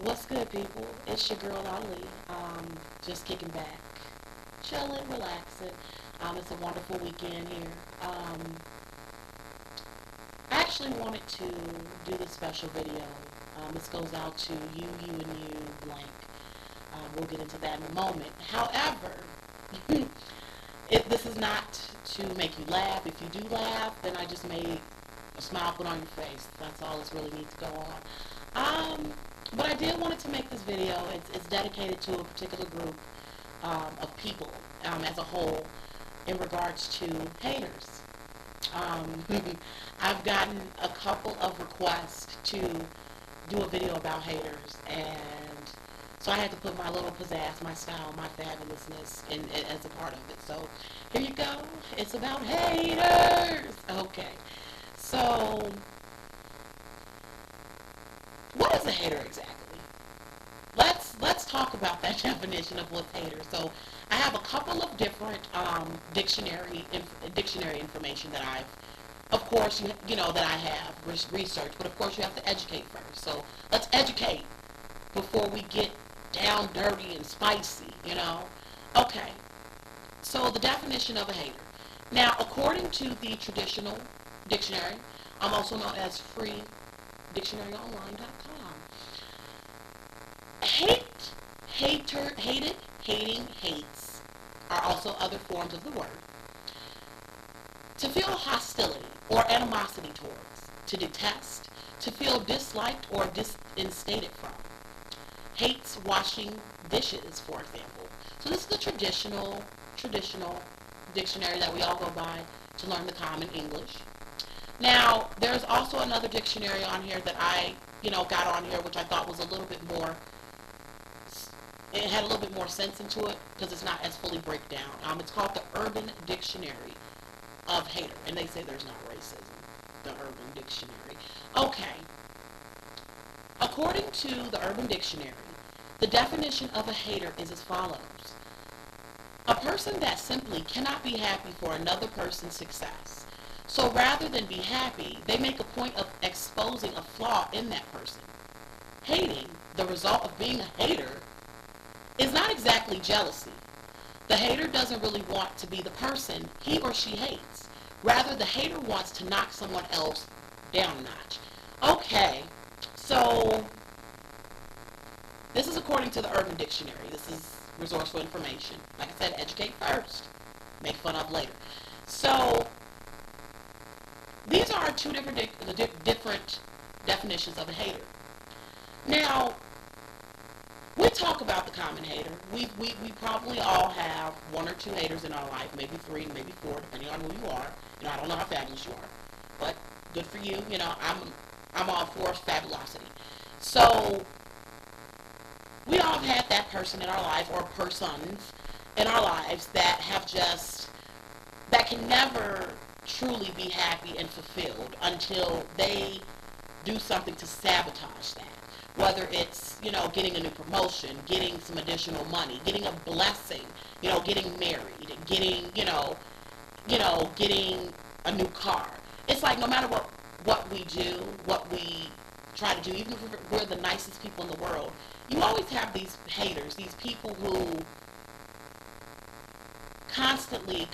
What's good, people? It's your girl Ali. Just kicking back, chilling, relaxing. It's a wonderful weekend here. I actually wanted to do this special video. This goes out to you, and you, blank. We'll get into that in a moment. However, this is not to make you laugh. If you do laugh, then I just made a smile put on your face. That's all that's really needs to go on. But I did wanted to make this video. It's dedicated to a particular group of people as a whole in regards to haters. Um, I've gotten a couple of requests to do a video about haters, and so I had to put my little pizzazz, my style, my fabulousness in as a part of it. So here you go. It's about haters. Okay. So what is a hater exactly? Let's talk about that definition of what's hater. So I have a couple of different dictionary information that of course, that I have researched, but of course you have to educate first. So let's educate before we get down dirty and spicy. Okay, so the definition of a hater. Now, according to the traditional dictionary, also known as freedictionaryonline.com, hated, hating, hates are also other forms of the word. To feel hostility or animosity towards, to detest, to feel disliked or disinstated from. Hates washing dishes, for example. So this is the traditional dictionary that we all go by to learn the common English. Now, there's also another dictionary on here that I, got on here, which I thought was a little bit more, it had a little bit more sense into it because it's not as fully breakdown. It's called the Urban Dictionary of Hater, and they say there's not racism. The Urban Dictionary. Okay. According to the Urban Dictionary, the definition of a hater is as follows. A person that simply cannot be happy for another person's success. So rather than be happy, they make a point of exposing a flaw in that person. Hating, the result of being a hater, is not exactly jealousy. The hater doesn't really want to be the person he or she hates. Rather, the hater wants to knock someone else down a notch. Okay, so this is according to the Urban Dictionary. This is resourceful information. Like I said, educate first, make fun of later. So these are two different definitions of a hater. Now, we talk about the common hater. We probably all have one or two haters in our life, maybe three, maybe four, depending on who you are. I don't know how fabulous you are, but good for you. I'm all for fabulosity. So we all have had that person in our life, or persons in our lives that can never truly be happy and fulfilled until they do something to sabotage that. Whether it's, getting a new promotion, getting some additional money, getting a blessing, getting married, getting a new car. It's like no matter what we do, what we try to do, even if we're the nicest people in the world, you always have these haters, these people who constantly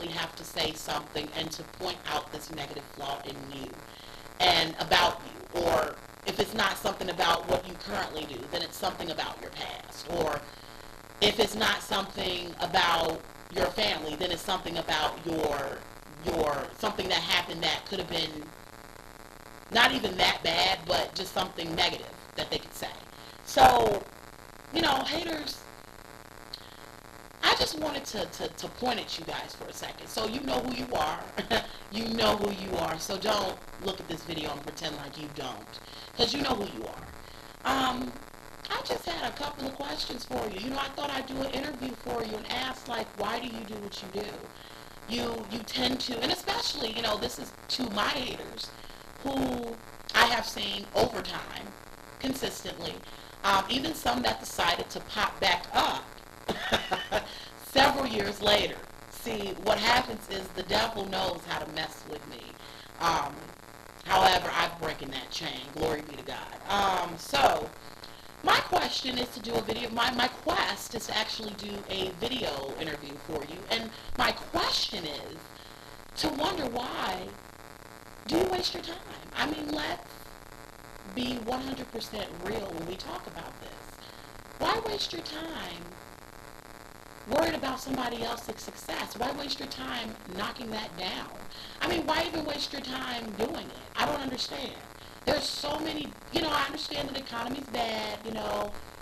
have to say something and to point out this negative flaw in you and about you. Or if it's not something about what you currently do, then it's something about your past. Or if it's not something about your family, then it's something about your something that happened that could have been not even that bad, but just something negative that they could say. So, haters, I just wanted to point at you guys for a second. So you know who you are. You know who you are. So don't look at this video and pretend like you don't. Because you know who you are. I just had a couple of questions for you. I thought I'd do an interview for you and ask, why do you do what you do? You tend to, and especially, this is to my haters, who I have seen over time, consistently, even some that decided to pop back up several years later. See, what happens is the devil knows how to mess with me. However, I've broken that chain. Glory be to God. So, my question is to do a video. My quest is to actually do a video interview for you. And my question is to wonder, why do you waste your time? I mean, let's be 100% real when we talk about this. Why waste your time worried about somebody else's success? Why waste your time knocking that down? I mean, why even waste your time doing it? I don't understand. There's so many, I understand that the economy's bad,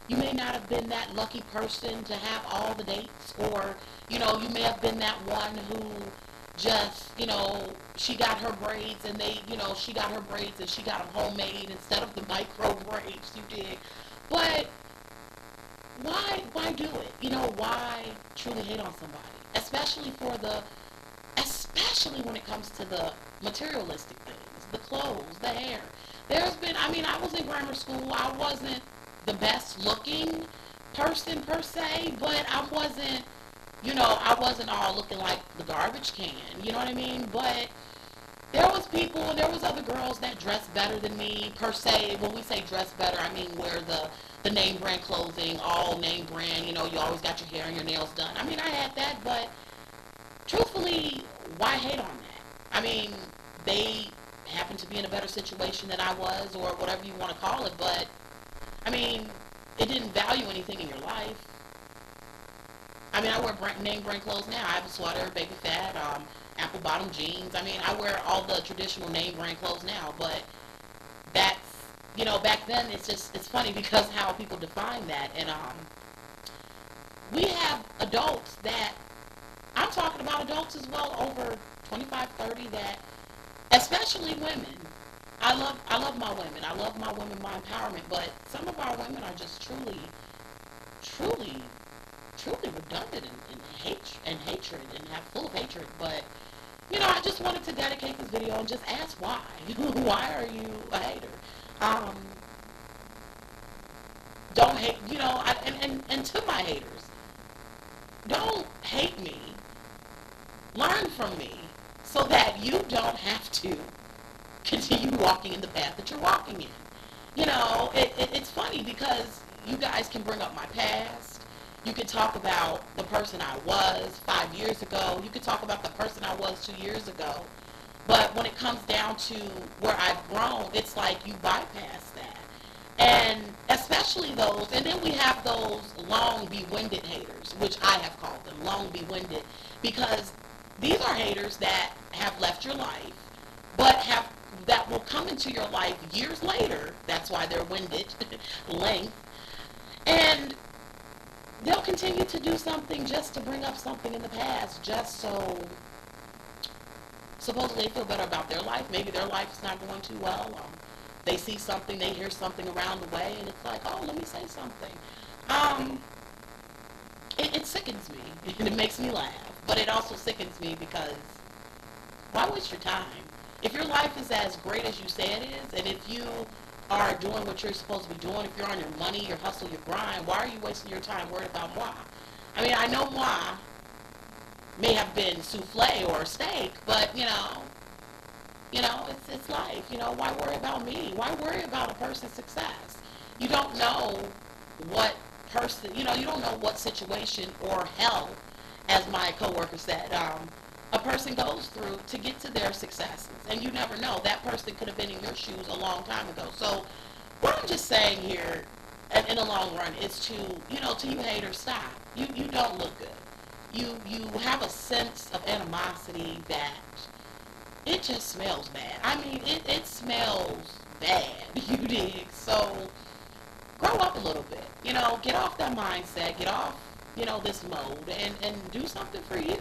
you may not have been that lucky person to have all the dates, or, you may have been that one who just, she got her braids and she got her braids and she got them homemade instead of the micro braids, you dig? But why do it? Why truly hate on somebody? Especially when it comes to the materialistic things, the clothes, the hair. I was in grammar school. I wasn't the best looking person per se, but I wasn't all looking like the garbage can, you know what I mean? But there was other girls that dressed better than me per se. When we say dress better, I mean wear the name brand clothing, all name brand, you always got your hair and your nails done. I mean, I had that, but truthfully, why hate on that? I mean, they happened to be in a better situation than I was, or whatever you want to call it, but I mean, it didn't value anything in your life. I mean, I wear name brand clothes now. I have a sweater, baby fat, apple bottom jeans. I mean, I wear all the traditional name brand clothes now, but that's, back then it's funny because how people define that. And we have adults that, I'm talking about adults as well, over 25, 30, that, especially women. I love my women. I love my women, my empowerment, but some of our women are just truly redundant and hatred and have full of hatred. But I just wanted to dedicate this video and just ask why. Why are you a hater? Don't hate, and to my haters, don't hate me. Learn from me so that you don't have to continue walking in the path that you're walking in. It's funny because you guys can bring up my past. You could talk about the person I was 5 years ago. You could talk about the person I was 2 years ago. But when it comes down to where I've grown, it's like you bypass that. And especially those, and then we have those long be-winded haters, which I have called them, long be-winded, because these are haters that have left your life, but that will come into your life years later. That's why they're winded, length. And they'll continue to do something just to bring up something in the past, just so supposedly they feel better about their life. Maybe their life is not going too well. They see something, they hear something around the way, and it's like, oh, let me say something. It sickens me, and it makes me laugh. But it also sickens me because why waste your time? If your life is as great as you say it is, and if you are doing what you're supposed to be doing, if you're on your money, your hustle, your grind, why are you wasting your time worried about moi? I mean, I know moi may have been souffle or steak, but, it's life. Why worry about me? Why worry about a person's success? You don't know what person, you don't know what situation or hell, as my coworker said, a person goes through to get to their successes. And you never know. That person could have been in your shoes a long time ago. So what I'm just saying here, in the long run, is to you haters, stop. You don't look good. You have a sense of animosity that it just smells bad. I mean, it smells bad, you dig? So grow up a little bit. Get off that mindset. Get off, this mode and do something for you.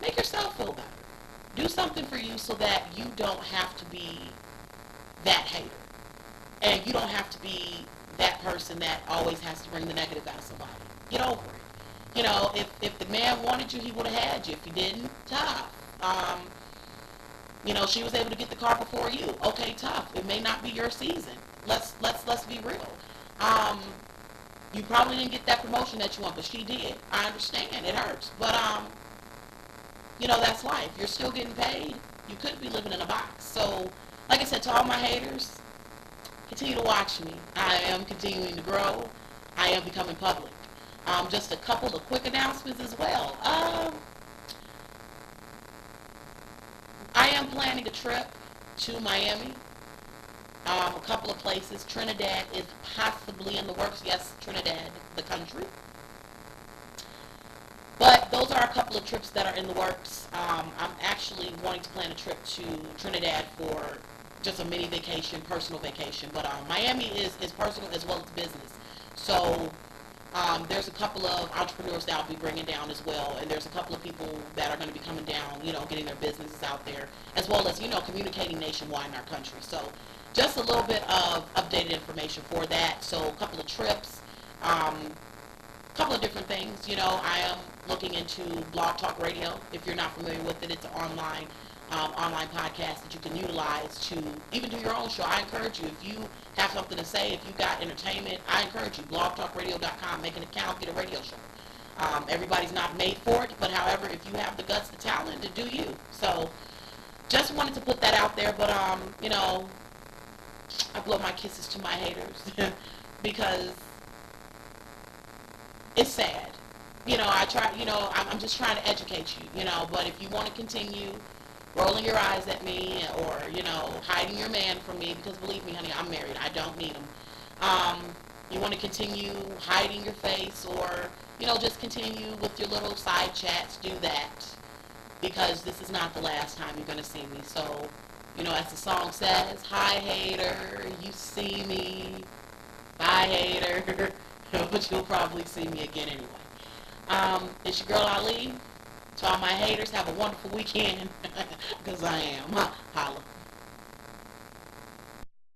Make yourself feel better. Do something for you so that you don't have to be that hater. And you don't have to be that person that always has to bring the negative out of somebody. Get over it. If the man wanted you, he would have had you. If he didn't, tough. She was able to get the car before you. Okay, tough. It may not be your season. Let's be real. You probably didn't get that promotion that you want, but she did. I understand. It hurts. But that's life. You're still getting paid. You could be living in a box. So, like I said, to all my haters, continue to watch me. I am continuing to grow. I am becoming public. Just a couple of quick announcements as well. I am planning a trip to Miami. A couple of places. Trinidad is possibly in the works. Yes, Trinidad, the country. But those are a couple of trips that are in the works. I'm actually wanting to plan a trip to Trinidad for just a mini vacation, personal vacation. But Miami is personal as well as business. So there's a couple of entrepreneurs that I'll be bringing down as well. And there's a couple of people that are going to be coming down, getting their businesses out there, as well as, communicating nationwide in our country. So just a little bit of updated information for that. So a couple of trips. Couple of different things. I am looking into Blog Talk Radio. If you're not familiar with it, it's an online podcast that you can utilize to even do your own show. I encourage you, if you have something to say, if you got entertainment, I encourage you, blogtalkradio.com, make an account, get a radio show. Everybody's not made for it, but however, if you have the guts, the talent, to do you. So just wanted to put that out there, but I blow my kisses to my haters because it's sad. I try, I'm just trying to educate you, but if you want to continue rolling your eyes at me or, hiding your man from me, because believe me, honey, I'm married. I don't need him. You want to continue hiding your face or, just continue with your little side chats, do that, because this is not the last time you're going to see me. So, as the song says, hi, hater, you see me. Bye, hater. But you'll probably see me again anyway. It's your girl Ali. To all my haters, have a wonderful weekend. Because I am. Holla.